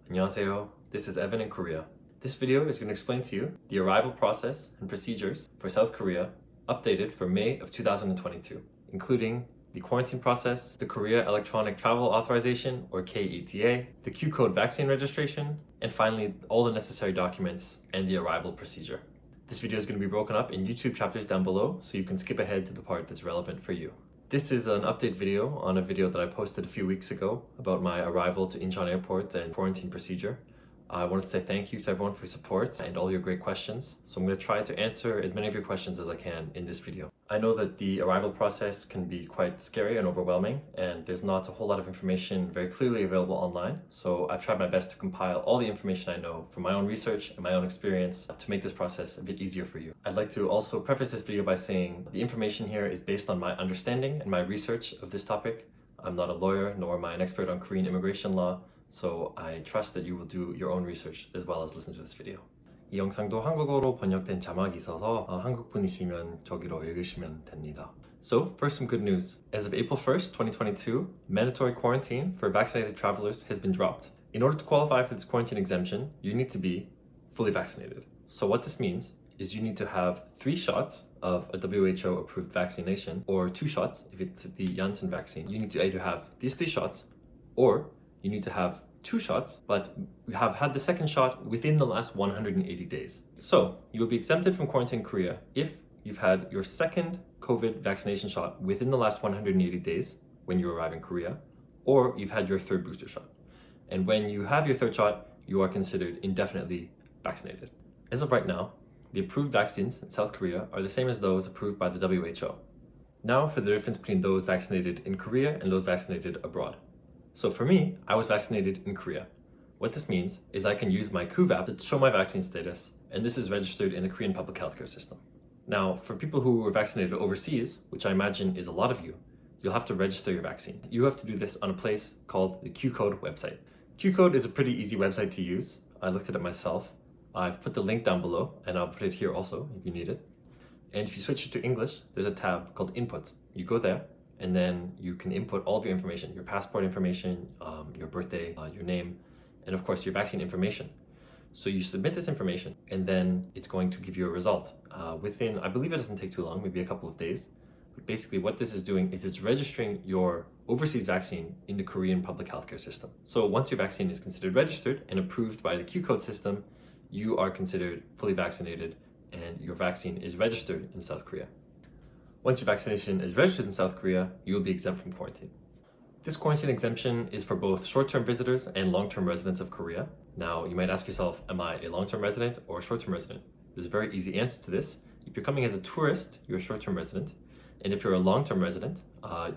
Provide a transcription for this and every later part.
안녕하세요. This is Evan in Korea. This video is going to explain to you the arrival process and procedures for South Korea updated for May of 2022, including the quarantine process, the Korea Electronic Travel Authorization or KETA, the Q-code vaccine registration, and finally all the necessary documents and the arrival procedure. This video is going to be broken up in YouTube chapters down below, so you can skip ahead to the part that's relevant for you. This is an update video on a video that I posted a few weeks ago about my arrival to Incheon Airport and quarantine procedure. I wanted to say thank you to everyone for your support and all your great questions. So I'm going to try to answer as many of your questions as I can in this video. I know that the arrival process can be quite scary and overwhelming, and there's not a whole lot of information very clearly available online. So I've tried my best to compile all the information I know from my own research and my own experience to make this process a bit easier for you. I'd like to also preface this video by saying the information here is based on my understanding and my research of this topic. I'm not a lawyer, nor am I an expert on Korean immigration law. So I trust that you will do your own research as well as listen to this video. 이 영상도 한국어로 번역된 자막이 있어서 한국 분이시면 저기로 읽으시면 됩니다. So, first some good news. As of April 1st, 2022, mandatory quarantine for vaccinated travelers has been dropped. In order to qualify for this quarantine exemption, you need to be fully vaccinated. So what this means is you need to have 3 shots of a WHO approved vaccination, or 2 shots if it's the Janssen vaccine. You need to either have these 3 shots, or you need to have 2 shots, but you have had the second shot within the last 180 days. So you will be exempted from quarantine in Korea if you've had your second COVID vaccination shot within the last 180 days when you arrive in Korea, or you've had your 3rd booster shot. And when you have your 3rd shot, you are considered indefinitely vaccinated. As of right now, the approved vaccines in South Korea are the same as those approved by the WHO. Now for the difference between those vaccinated in Korea and those vaccinated abroad. So for me, I was vaccinated in Korea. What this means is I can use my KUVAP to show my vaccine status, and this is registered in the Korean public healthcare system. Now, for people who were vaccinated overseas, which I imagine is a lot of you, you'll have to register your vaccine. You have to do this on a place called the Q-code website. Q-code is a pretty easy website to use. I looked at it myself. I've put the link down below, and I'll put it here also if you need it. And if you switch it to English, there's a tab called Input. You go there, and then you can input all of your information, your passport information, your birthday, your name, and of course your vaccine information. So you submit this information, and then it's going to give you a result within, I believe it doesn't take too long, maybe a couple of days. But basically what this is doing is it's registering your overseas vaccine in the Korean public healthcare system. So once your vaccine is considered registered and approved by the Q-code system, you are considered fully vaccinated and your vaccine is registered in South Korea. Once your vaccination is registered in South Korea, you will be exempt from quarantine. This quarantine exemption is for both short-term visitors and long-term residents of Korea. Now, you might ask yourself, am I a long-term resident or a short-term resident? There's a very easy answer to this. If you're coming as a tourist, you're a short-term resident. And if you're a long-term resident,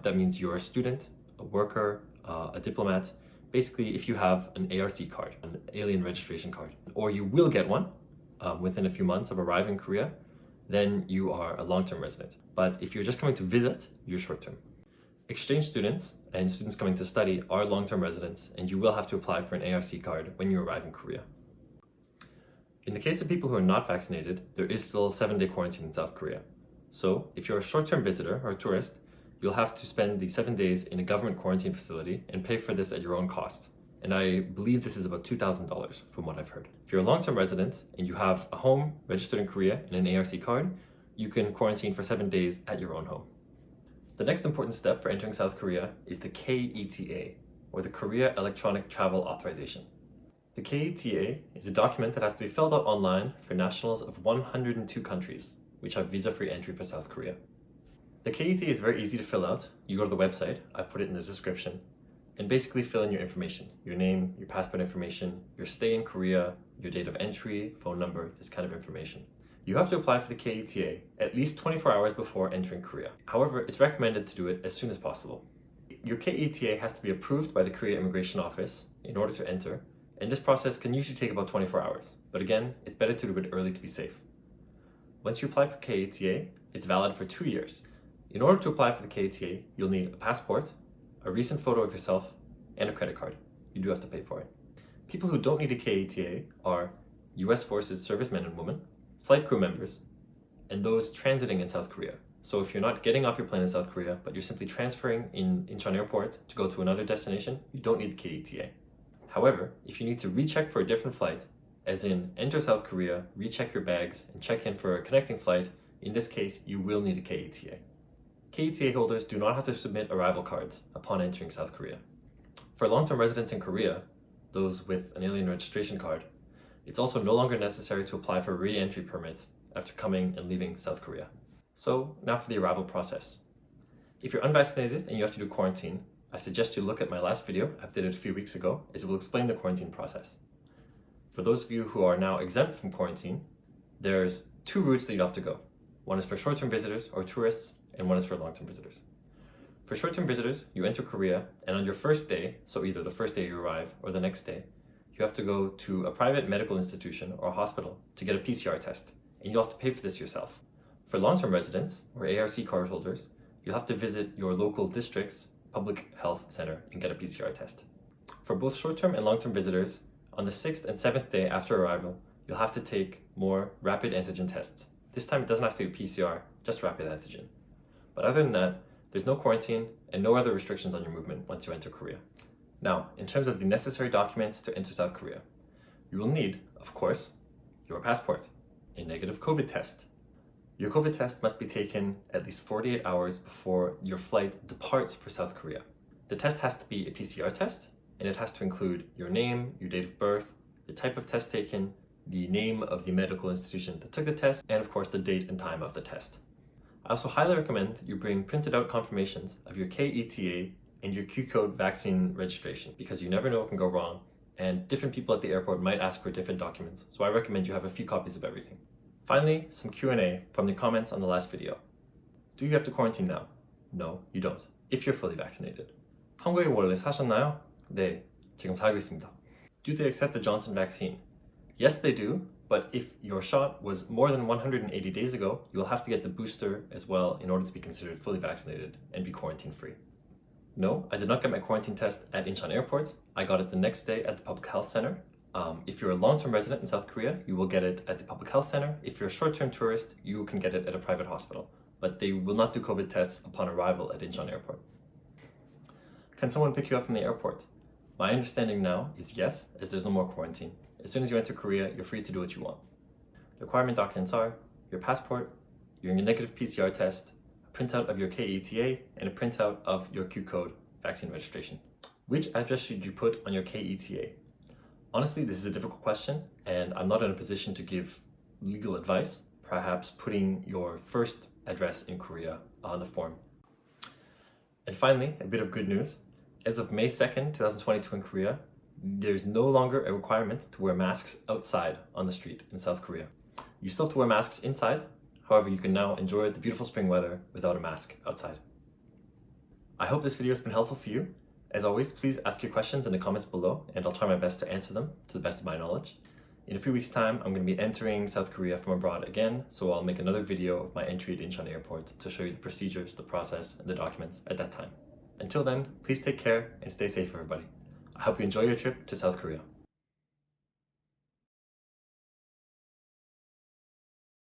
that means you're a student, a worker, a diplomat. Basically, if you have an ARC card, an alien registration card, or you will get one within a few months of arriving in Korea, then you are a long-term resident. But if you're just coming to visit, you're short-term. Exchange students and students coming to study are long-term residents, and you will have to apply for an ARC card when you arrive in Korea. In the case of people who are not vaccinated, there is still a 7-day quarantine in South Korea. So if you're a short-term visitor or a tourist, you'll have to spend the 7 days in a government quarantine facility and pay for this at your own cost. And I believe this is about $2,000 from what I've heard. If you're a long-term resident and you have a home registered in Korea and an ARC card, you can quarantine for 7 days at your own home. The next important step for entering South Korea is the KETA, or the Korea Electronic Travel Authorization. The KETA is a document that has to be filled out online for nationals of 102 countries, which have visa-free entry for South Korea. The KETA is very easy to fill out. You go to the website, I've put it in the description, and basically fill in your information, your name, your passport information, your stay in Korea, your date of entry, phone number, this kind of information. You have to apply for the KETA at least 24 hours before entering Korea. However, it's recommended to do it as soon as possible. Your KETA has to be approved by the Korea Immigration Office in order to enter, and this process can usually take about 24 hours. But again, it's better to do it early to be safe. Once you apply for KETA, it's valid for 2 years. In order to apply for the KETA, you'll need a passport, a recent photo of yourself, and a credit card. You do have to pay for it. People who don't need a KETA are US Forces servicemen and women, flight crew members, and those transiting in South Korea. So if you're not getting off your plane in South Korea, but you're simply transferring in Incheon Airport to go to another destination, you don't need the KETA. However, if you need to recheck for a different flight, as in enter South Korea, recheck your bags, and check in for a connecting flight, in this case, you will need a KETA. KETA holders do not have to submit arrival cards upon entering South Korea. For long-term residents in Korea, those with an alien registration card, it's also no longer necessary to apply for re-entry permits after coming and leaving South Korea. So now for the arrival process. If you're unvaccinated and you have to do quarantine, I suggest you look at my last video I updated a few weeks ago, as it will explain the quarantine process. For those of you who are now exempt from quarantine, there's two routes that you have to go. One is for short-term visitors or tourists, and one is for long-term visitors. For short-term visitors, you enter Korea, and on your first day, so either the first day you arrive or the next day, you have to go to a private medical institution or hospital to get a PCR test, and you'll have to pay for this yourself. For long-term residents or ARC card holders, you'll have to visit your local district's public health center and get a PCR test. For both short-term and long-term visitors, on the 6th and 7th day after arrival, you'll have to take more rapid antigen tests. This time it doesn't have to be PCR, just rapid antigen. But other than that, there's no quarantine and no other restrictions on your movement once you enter Korea. Now, in terms of the necessary documents to enter South Korea, you will need, of course, your passport, a negative COVID test. Your COVID test must be taken at least 48 hours before your flight departs for South Korea. The test has to be a PCR test, and it has to include your name, your date of birth, the type of test taken, the name of the medical institution that took the test, and of course the date and time of the test. I also highly recommend that you bring printed out confirmations of your KETA and your Q-code vaccine registration, because you never know what can go wrong, and different people at the airport might ask for different documents, so I recommend you have a few copies of everything. Finally, some Q&A from the comments on the last video. Do you have to quarantine now? No, you don't, if you're fully vaccinated. 한국에 원래 사셨나요? 네, 지금 살고 있습니다. Do they accept the Johnson vaccine? Yes, they do, but if your shot was more than 180 days ago, you will have to get the booster as well in order to be considered fully vaccinated and be quarantine-free. No, I did not get my quarantine test at Incheon Airport. I got it the next day at the Public Health Center. If you're a long-term resident in South Korea, you will get it at the Public Health Center. If you're a short-term tourist, you can get it at a private hospital. But they will not do COVID tests upon arrival at Incheon Airport. Can someone pick you up from the airport? My understanding now is yes, as there's no more quarantine. As soon as you enter Korea, you're free to do what you want. The requirement documents are your passport, your negative PCR test, a printout of your KETA, and a printout of your Q-code vaccine registration. Which address should you put on your KETA? Honestly, this is a difficult question, and I'm not in a position to give legal advice. Perhaps putting your first address in Korea on the form. And finally, a bit of good news. As of May 2nd, 2022 in Korea, there's no longer a requirement to wear masks outside on the street in South Korea. You still have to wear masks inside, however you can now enjoy the beautiful spring weather without a mask outside. I hope this video has been helpful for you. As always, please ask your questions in the comments below and I'll try my best to answer them to the best of my knowledge. In a few weeks' time, I'm going to be entering South Korea from abroad again, so I'll make another video of my entry at Incheon Airport to show you the procedures, the process, and the documents at that time. Until then, please take care and stay safe, everybody. I hope you enjoy your trip to South Korea.